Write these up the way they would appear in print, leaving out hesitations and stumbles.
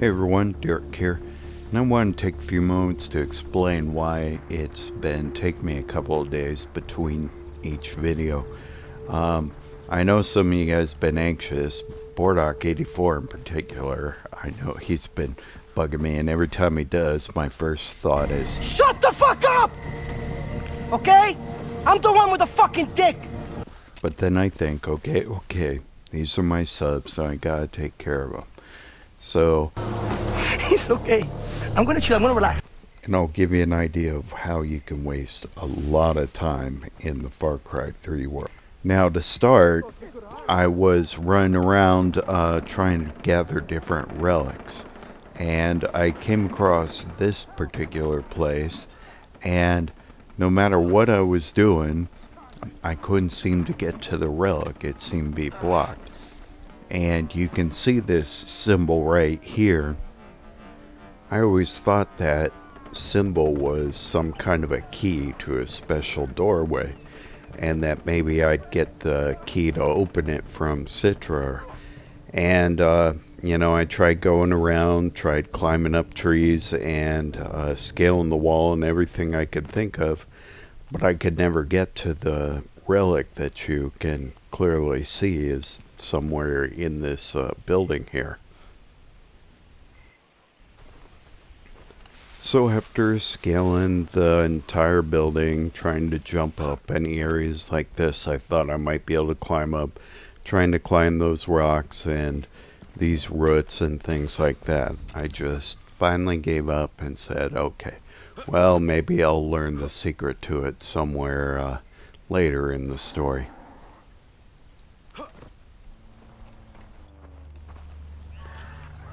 Hey everyone, Derek here, and I want to take a few moments to explain why it's been taking me a couple of days between each video. I know some of you guys have been anxious, Bordock84 in particular. I know he's been bugging me, and every time he does, my first thought is, shut the fuck up! Okay? I'm the one with the fucking dick! But then I think, okay, these are my subs, so I gotta take care of them. So, it's okay. I'm gonna chill, I'm gonna relax. And I'll give you an idea of how you can waste a lot of time in the Far Cry 3 world. Now to start, I was running around trying to gather different relics. And I came across this particular place, and no matter what I was doing, I couldn't seem to get to the relic. It seemed to be blocked. And you can see this symbol right here. I always thought that symbol was some kind of a key to a special doorway, and that maybe I'd get the key to open it from Citra. And you know, I tried going around, tried climbing up trees and scaling the wall and everything I could think of, but I could never get to the relic that you can clearly see is somewhere in this building here. So after scaling the entire building, trying to jump up any areas like this, I thought I might be able to climb up, trying to climb those rocks and these roots and things like that. I just finally gave up and said, okay, well, maybe I'll learn the secret to it somewhere later in the story.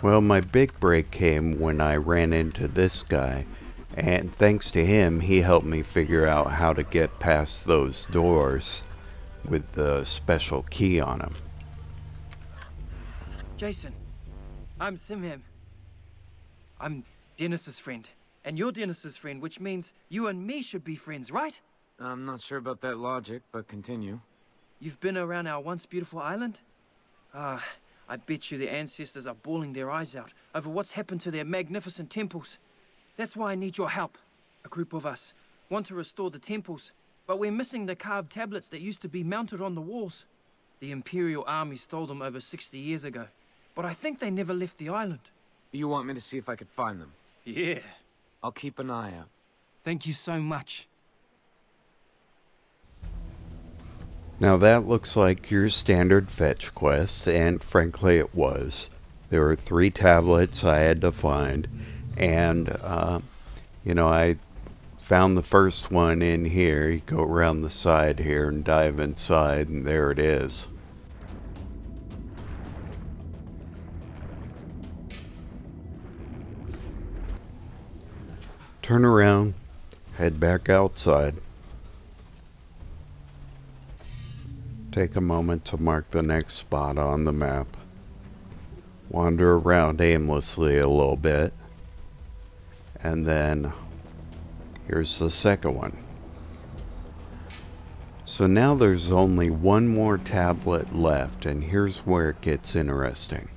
Well, my big break came when I ran into this guy, and thanks to him, he helped me figure out how to get past those doors with the special key on them. Jason, I'm Simham. I'm Dennis's friend, and you're Dennis's friend, which means you and me should be friends, right? I'm not sure about that logic, but continue. You've been around our once beautiful island? I bet you the ancestors are bawling their eyes out over what's happened to their magnificent temples. That's why I need your help. A group of us want to restore the temples, but we're missing the carved tablets that used to be mounted on the walls. The Imperial Army stole them over 60 years ago, but I think they never left the island. You want me to see if I could find them? Yeah. I'll keep an eye out. Thank you so much. Now that looks like your standard fetch quest, and frankly it was. There were 3 tablets I had to find, and you know, I found the first one in here. You go around the side here and dive inside, and there it is. Turn around, head back outside. Take a moment to mark the next spot on the map. Wander around aimlessly a little bit. And then here's the second one. So now there's only one more tablet left, and here's where it gets interesting.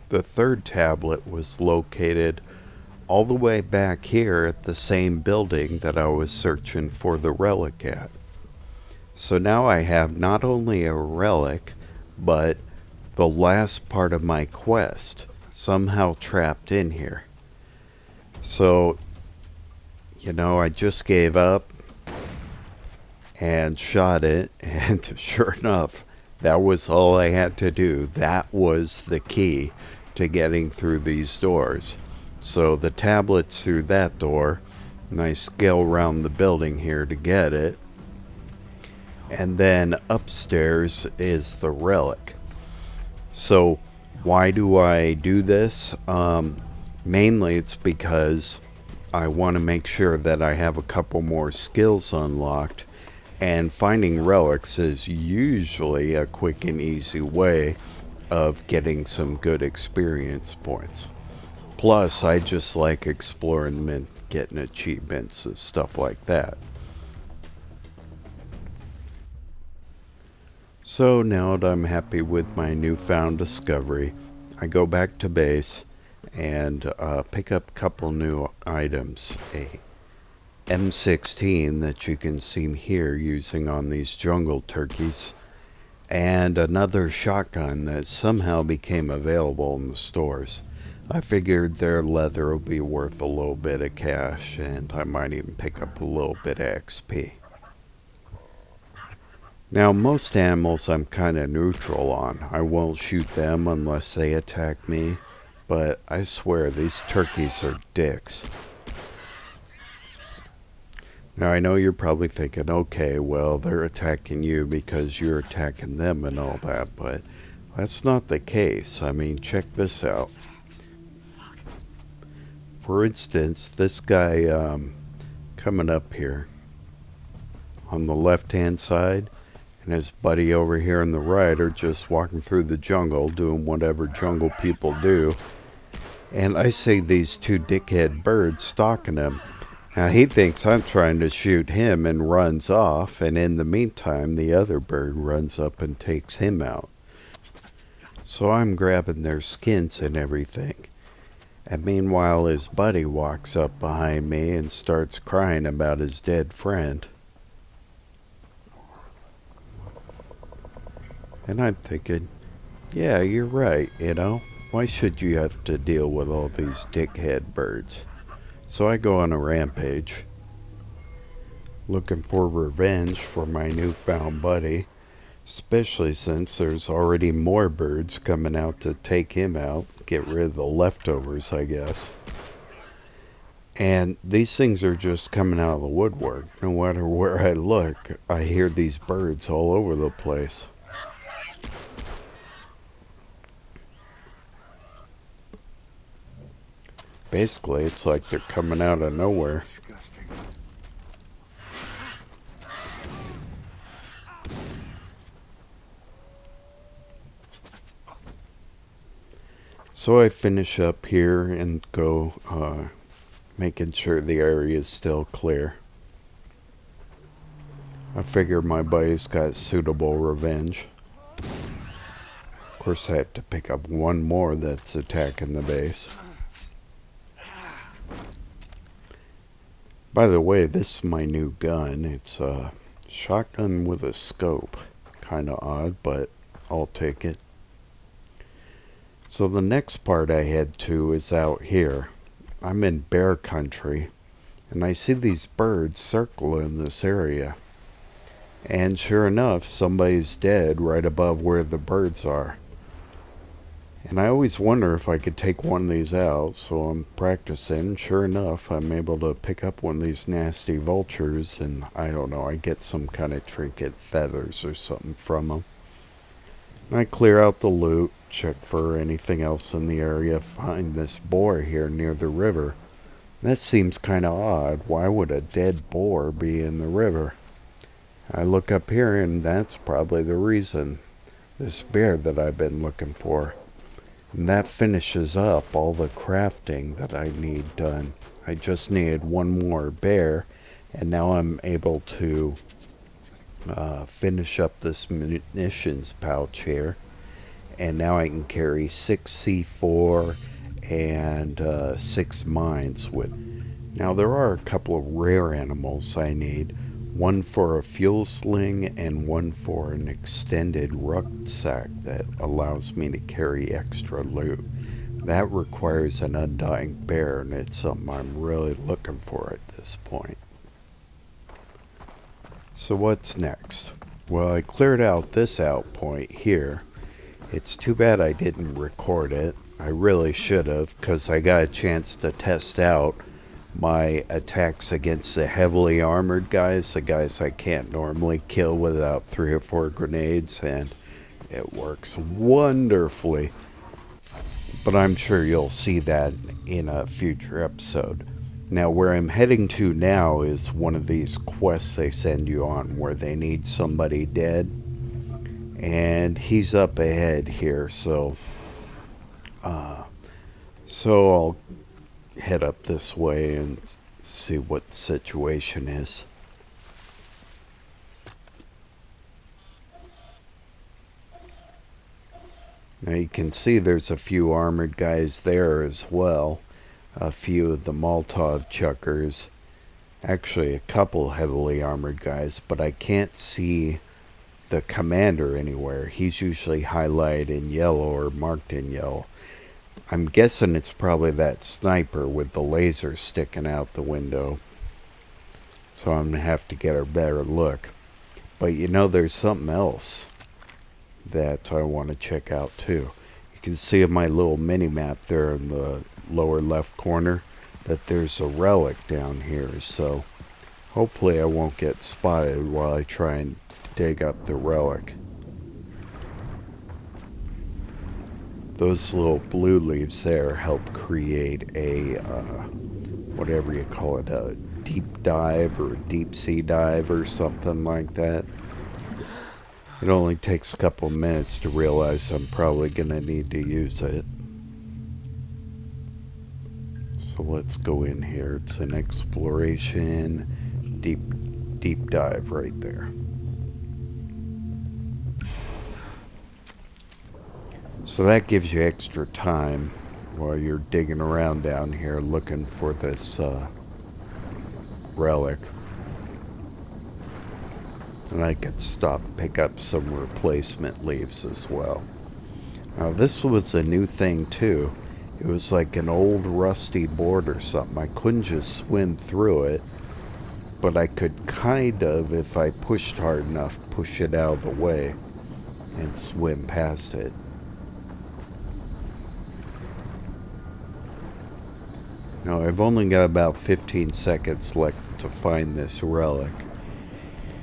The third tablet was located all the way back here at the same building that I was searching for the relic at. So now I have not only a relic, but the last part of my quest somehow trapped in here. So, you know, I just gave up and shot it, and sure enough, that was all I had to do. That was the key to getting through these doors. So the tablet's through that door, and I scale around the building here to get it. And then upstairs is the relic. So why do I do this? Mainly it's because I want to make sure that I have a couple more skills unlocked, and finding relics is usually a quick and easy way of getting some good experience points. Plus, I just like exploring them and getting achievements and stuff like that. So now that I'm happy with my newfound discovery, I go back to base and pick up a couple new items. A M16 that you can see here using on these jungle turkeys, and another shotgun that somehow became available in the stores. I figured their leather will be worth a little bit of cash, and I might even pick up a little bit of XP. Now, most animals I'm kind of neutral on. I won't shoot them unless they attack me, but I swear these turkeys are dicks. Now, I know you're probably thinking, okay, well, they're attacking you because you're attacking them and all that, but that's not the case. I mean, check this out. For instance, this guy coming up here on the left-hand side, and his buddy over here on the right are just walking through the jungle doing whatever jungle people do. And I see these two dickhead birds stalking him. Now he thinks I'm trying to shoot him and runs off, and in the meantime the other bird runs up and takes him out. So I'm grabbing their skins and everything. And meanwhile his buddy walks up behind me and starts crying about his dead friend. And I'm thinking, yeah, you're right, you know? Why should you have to deal with all these dickhead birds? So I go on a rampage, looking for revenge for my newfound buddy, especially since there's already more birds coming out to take him out, get rid of the leftovers, I guess. And these things are just coming out of the woodwork. No matter where I look, I hear these birds all over the place. Basically, it's like they're coming out of nowhere. Disgusting. So I finish up here and go making sure the area is still clear. I figure my buddy's got suitable revenge. Of course, I have to pick up one more that's attacking the base. By the way, this is my new gun. It's a shotgun with a scope. Kinda odd, but I'll take it. So the next part I head to is out here. I'm in bear country, and I see these birds circling this area. And sure enough, somebody's dead right above where the birds are. And I always wonder if I could take one of these out, so I'm practicing. Sure enough, I'm able to pick up one of these nasty vultures, and I don't know, I get some kind of trinket feathers or something from them. And I clear out the loot, check for anything else in the area, find this boar here near the river. That seems kind of odd. Why would a dead boar be in the river? I look up here, and that's probably the reason. This bear that I've been looking for. And that finishes up all the crafting that I need done. I just needed one more bear, and now I'm able to finish up this munitions pouch here. And now I can carry 6 C4 and 6 mines with. Now there are a couple of rare animals I need. One for a fuel sling and one for an extended rucksack that allows me to carry extra loot. That requires an undying bear, and it's something I'm really looking for at this point. So what's next? Well, I cleared out this out point here. It's too bad I didn't record it. I really should have, because I got a chance to test out my attacks against the heavily armored guys, the guys I can't normally kill without 3 or 4 grenades, and it works wonderfully. But I'm sure you'll see that in a future episode. Now, where I'm heading to now is one of these quests they send you on where they need somebody dead, and he's up ahead here, so I'll head up this way and see what the situation is. Now you can see there's a few armored guys there as well. A few of the Molotov chuckers. Actually, a couple heavily armored guys, but I can't see the commander anywhere. He's usually highlighted in yellow or marked in yellow. I'm guessing it's probably that sniper with the laser sticking out the window. So I'm going to have to get a better look. But you know, there's something else that I want to check out too. You can see in my little mini map there in the lower left corner that there's a relic down here. So hopefully I won't get spotted while I try and dig up the relic. Those little blue leaves there help create a whatever you call it, a deep dive or a deep sea dive or something like that. It only takes a couple of minutes to realize I'm probably gonna need to use it. So let's go in here. It's an exploration deep dive right there. So that gives you extra time while you're digging around down here looking for this relic. And I could stop and pick up some replacement leaves as well. Now this was a new thing too. It was like an old rusty board or something. I couldn't just swim through it, but I could kind of, if I pushed hard enough, push it out of the way and swim past it. Now I've only got about 15 seconds left to find this relic.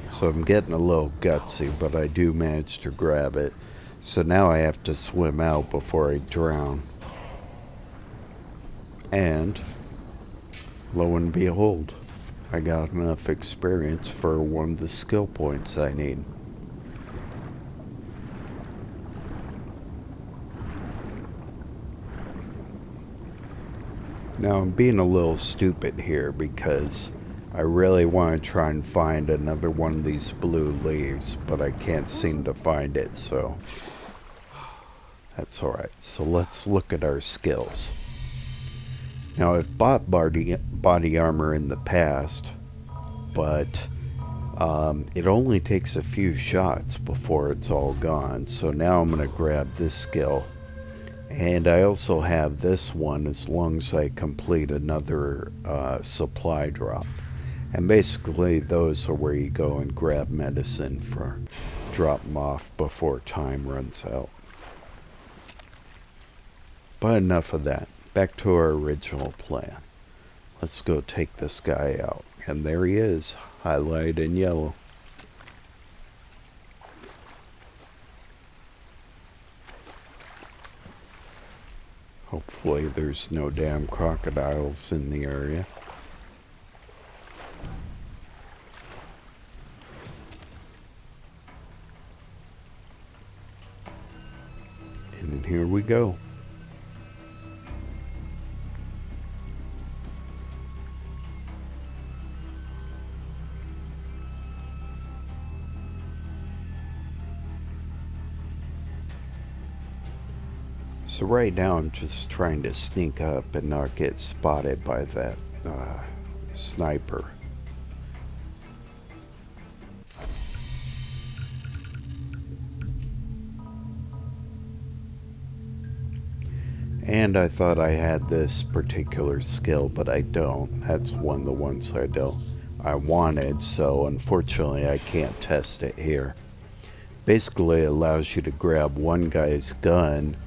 So I'm getting a little gutsy, but I do manage to grab it. So now I have to swim out before I drown. And lo and behold, I got enough experience for one of the skill points I need. Now I'm being a little stupid here because I really want to try and find another one of these blue leaves, but I can't seem to find it, so that's alright. So let's look at our skills. Now I've bought body armor in the past, but it only takes a few shots before it's all gone. So now I'm going to grab this skill. And I also have this one as long as I complete another supply drop. And basically those are where you go and grab medicine for drop them off before time runs out. But enough of that. Back to our original plan. Let's go take this guy out. And there he is, highlighted in yellow. Hopefully there's no damn crocodiles in the area. And here we go. So right now I'm just trying to sneak up and not get spotted by that sniper. And I thought I had this particular skill, but I don't. That's one of the ones I wanted, so unfortunately I can't test it here. Basically it allows you to grab one guy's gun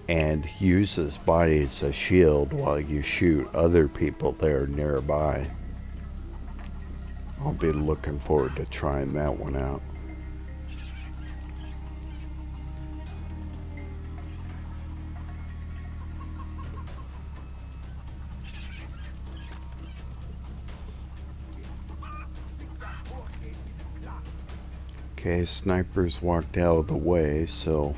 and use his body as a shield while you shoot other people there nearby. I'll be looking forward to trying that one out. Okay, snipers walked out of the way, so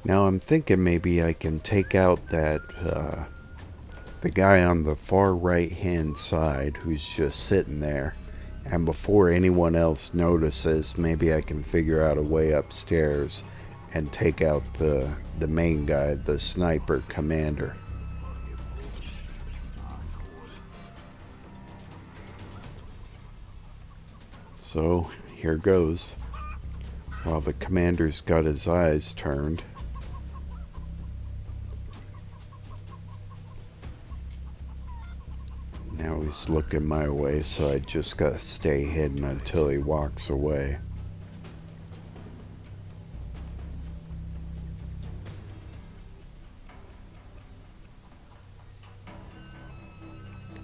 now I'm thinking maybe I can take out that the guy on the far right hand side who's just sitting there, and before anyone else notices, maybe I can figure out a way upstairs and take out the main guy, the sniper commander. So here goes. While the commander's got his eyes turned. Now he's looking my way, so I just gotta stay hidden until he walks away.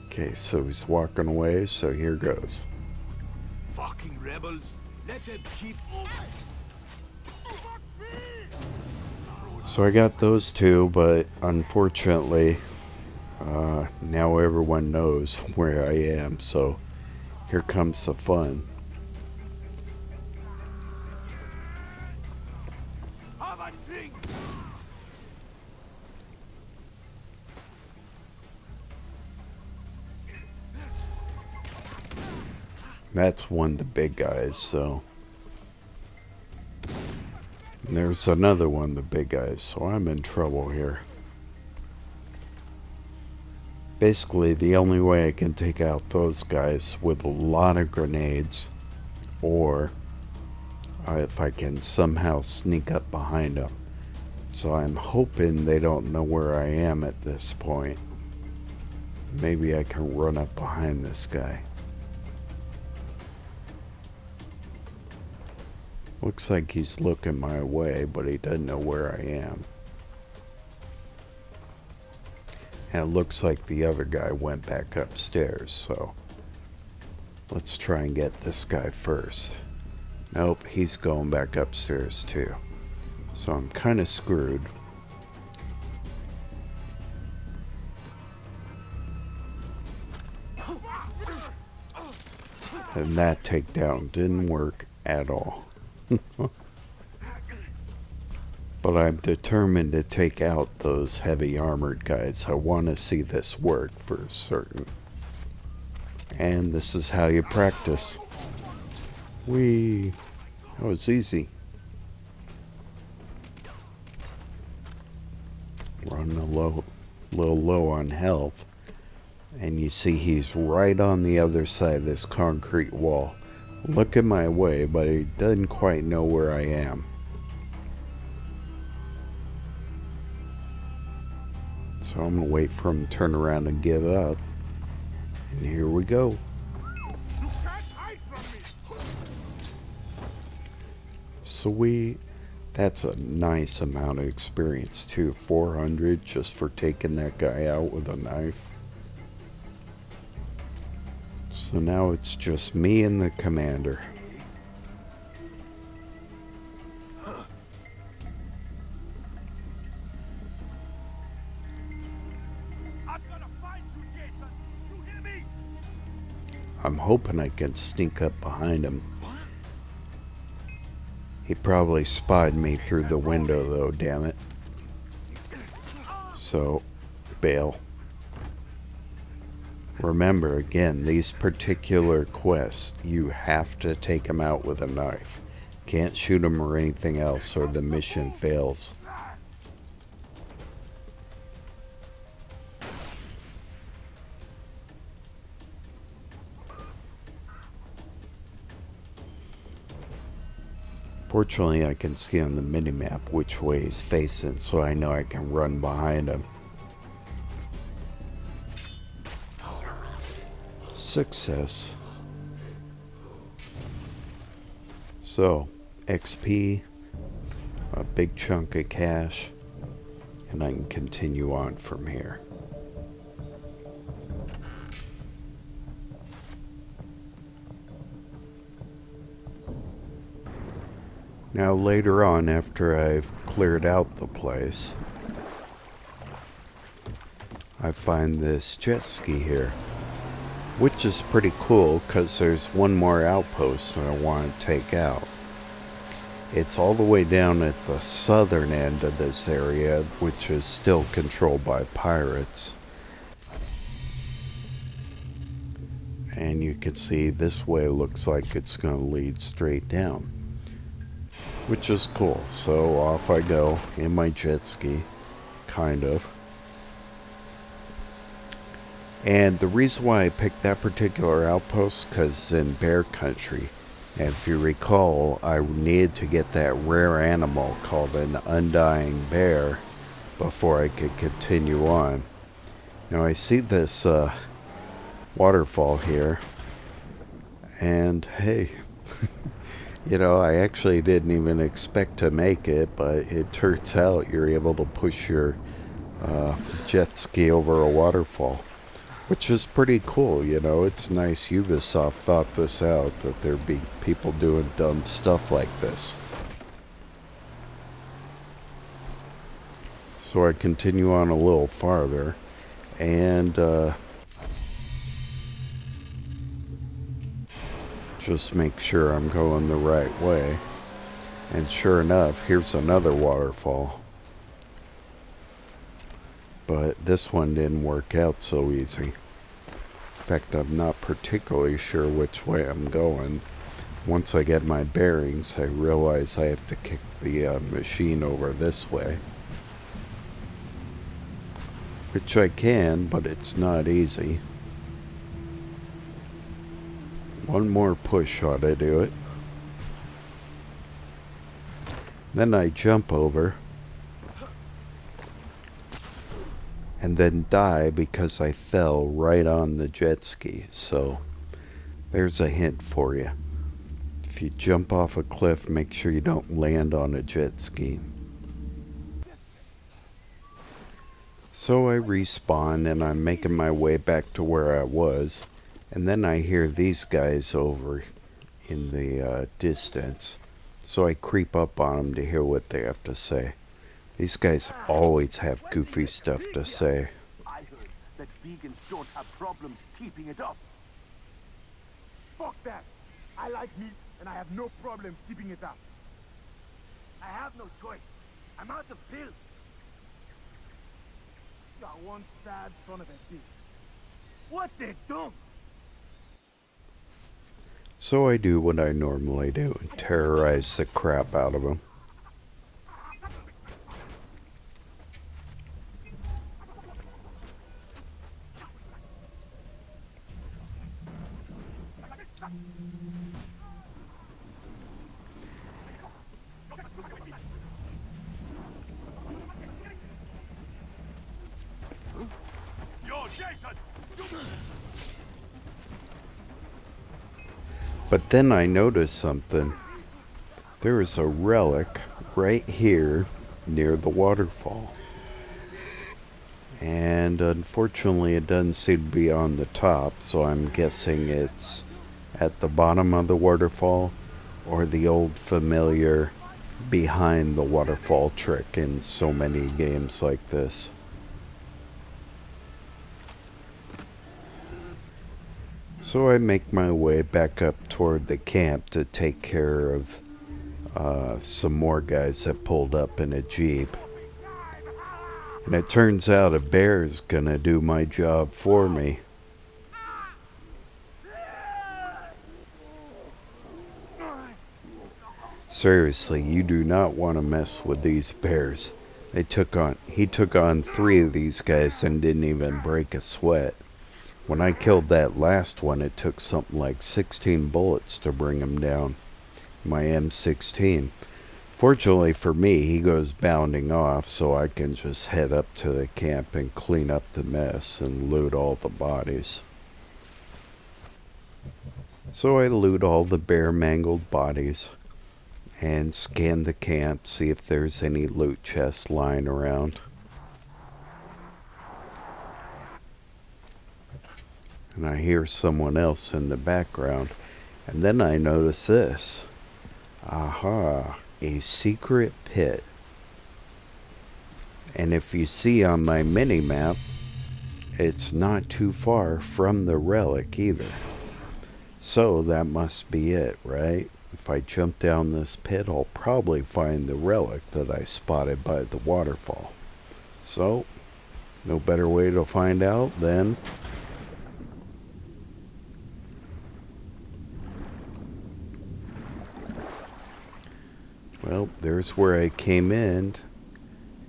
Okay, so he's walking away, so here goes. Fucking rebels, let them keep. So I got those two, but unfortunately, now everyone knows where I am, so here comes the fun. Have a drink. That's one of the big guys, so. And there's another one of the big guys, so I'm in trouble here. Basically, the only way I can take out those guys with a lot of grenades, or if I can somehow sneak up behind them. So I'm hoping they don't know where I am at this point. Maybe I can run up behind this guy. Looks like he's looking my way, but he doesn't know where I am. And it looks like the other guy went back upstairs, so let's try and get this guy first. Nope, he's going back upstairs too. So I'm kind of screwed. And that takedown didn't work at all. But I'm determined to take out those heavy armored guys. I want to see this work for certain. And this is how you practice. Whee! That was easy. Running a little low on health. And you see he's right on the other side of this concrete wall. Looking my way, but he doesn't quite know where I am. So I'm gonna wait for him to turn around and give up. And here we go. Sweet. That's a nice amount of experience too. 400 just for taking that guy out with a knife. So now it's just me and the commander. I'm hoping I can sneak up behind him. He probably spied me through the window though, damn it. So, bail. Remember, again, these particular quests, you have to take them out with a knife. Can't shoot them or anything else or the mission fails. Fortunately, I can see on the minimap which way he's facing, so I know I can run behind him. Success. So, XP, a big chunk of cash, and I can continue on from here. Now later on, after I've cleared out the place, I find this jet ski here, which is pretty cool because there's one more outpost that I want to take out. It's all the way down at the southern end of this area, which is still controlled by pirates. And you can see this way looks like it's going to lead straight down, which is cool. So off I go in my jet ski, kind of. And the reason why I picked that particular outpost, because in bear country, and if you recall, I needed to get that rare animal called an undying bear before I could continue on. Now I see this waterfall here, and hey, you know, I actually didn't even expect to make it, but it turns out you're able to push your jet ski over a waterfall, which is pretty cool. You know, it's nice Ubisoft thought this out, that there'd be people doing dumb stuff like this. So I continue on a little farther, and just make sure I'm going the right way. And sure enough, here's another waterfall. But this one didn't work out so easy. In fact, I'm not particularly sure which way I'm going. Once I get my bearings, I realize I have to kick the machine over this way. Which I can, but it's not easy. One more push ought to do it. Then I jump over. And then die because I fell right on the jet ski. So there's a hint for you. If you jump off a cliff, make sure you don't land on a jet ski. So I respawn and I'm making my way back to where I was. And then I hear these guys over in the distance. So I creep up on them to hear what they have to say. These guys always have goofy stuff to say. I heard that vegans don't have problems keeping it up. Fuck that. I like meat and I have no problem keeping it up. I have no choice. I'm out of pills. You're one sad son of a bitch. What they do? So I do what I normally do and terrorize the crap out of them. But then I noticed something. There is a relic right here near the waterfall. And unfortunately it doesn't seem to be on the top, so I'm guessing it's at the bottom of the waterfall, or the old familiar behind the waterfall trick in so many games like this. So I make my way back up toward the camp to take care of some more guys that pulled up in a jeep. And it turns out a bear is gonna do my job for me. Seriously, you do not want to mess with these bears. He took on 3 of these guys and didn't even break a sweat. When I killed that last one, it took something like 16 bullets to bring him down. My M16. Fortunately for me, he goes bounding off, so I can just head up to the camp and clean up the mess and loot all the bodies. So I loot all the bear-mangled bodies and scan the camp, see if there's any loot chests lying around. And I hear someone else in the background. And then I notice this. Aha, a secret pit. And if you see on my mini-map, it's not too far from the relic either. So that must be it, right? If I jump down this pit, I'll probably find the relic that I spotted by the waterfall. So, no better way to find out than Well, there's where I came in,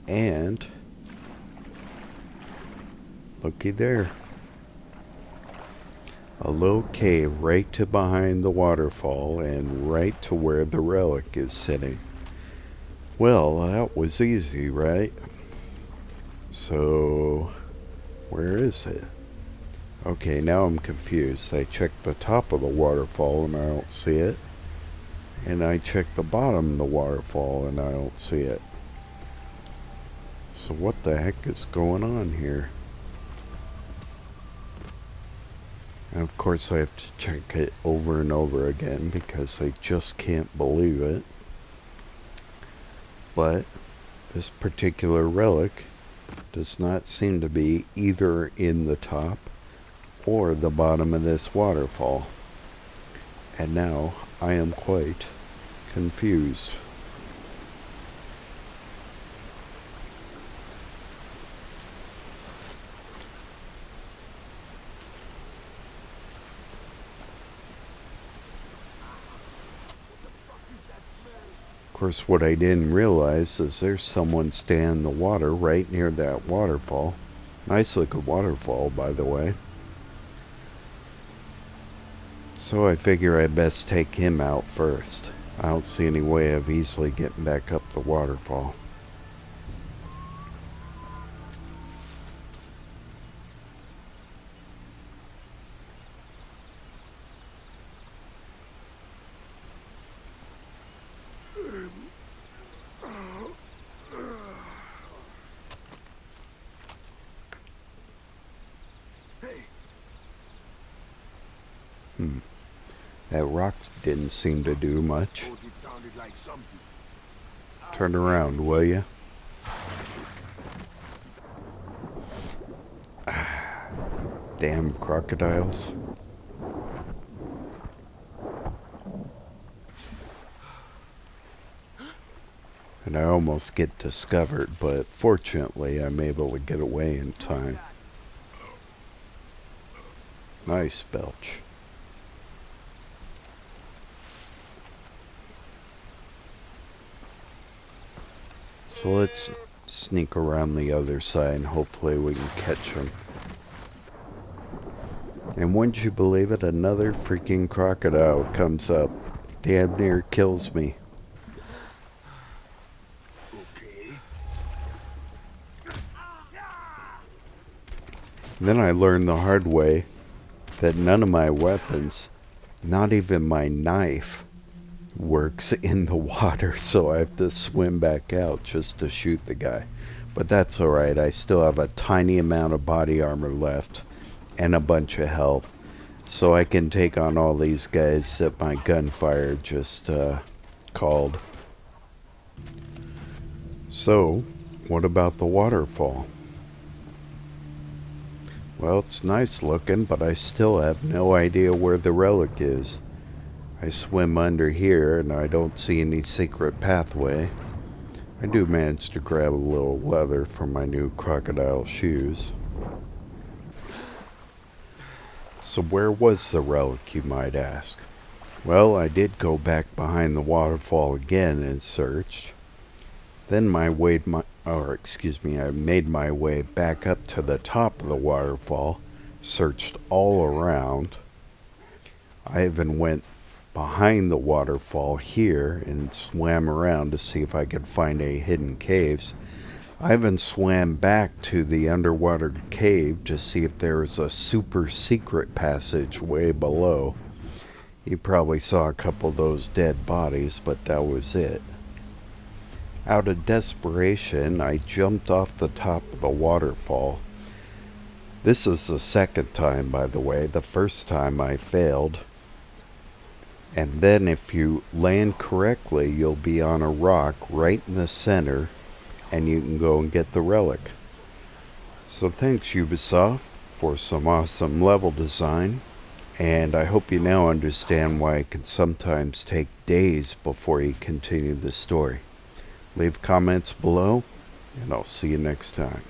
and looky there. A low cave right to behind the waterfall and right to where the relic is sitting. Well, that was easy, right? So, where is it? Okay, now I'm confused. I checked the top of the waterfall and I don't see it. And I checked the bottom of the waterfall and I don't see it. So what the heck is going on here? And of course I have to check it over and over again because I just can't believe it. But this particular relic does not seem to be either in the top or the bottom of this waterfall. And now I am quite confused. Of course, what I didn't realize is there's someone standing in the water right near that waterfall. Nice looking waterfall, by the way. So I figure I best take him out first. I don't see any way of easily getting back up the waterfall. That rock didn't seem to do much. Turn around, will you? Damn crocodiles. And I almost get discovered, but fortunately I'm able to get away in time. Nice belch. So let's sneak around the other side and hopefully we can catch him. And wouldn't you believe it, another freaking crocodile comes up. Damn near kills me. Then I learned the hard way that none of my weapons, not even my knife, works in the water, so I have to swim back out just to shoot the guy. But that's alright, I still have a tiny amount of body armor left and a bunch of health, so I can take on all these guys that my gunfire just called. So, what about the waterfall? Well, it's nice looking, but I still have no idea where the relic is. I swim under here and I don't see any secret pathway. I do manage to grab a little leather for my new crocodile shoes. So where was the relic, you might ask? Well, I did go back behind the waterfall again and searched. Then I made my way back up to the top of the waterfall, searched all around. I even went behind the waterfall here and swam around to see if I could find any hidden caves. I even swam back to the underwater cave to see if there was a super secret passage way below. You probably saw a couple of those dead bodies, but that was it. Out of desperation, I jumped off the top of the waterfall. This is the second time, by the way. The first time I failed. And then if you land correctly, you'll be on a rock right in the center, and you can go and get the relic. So thanks Ubisoft for some awesome level design, and I hope you now understand why it can sometimes take days before you continue the story. Leave comments below, and I'll see you next time.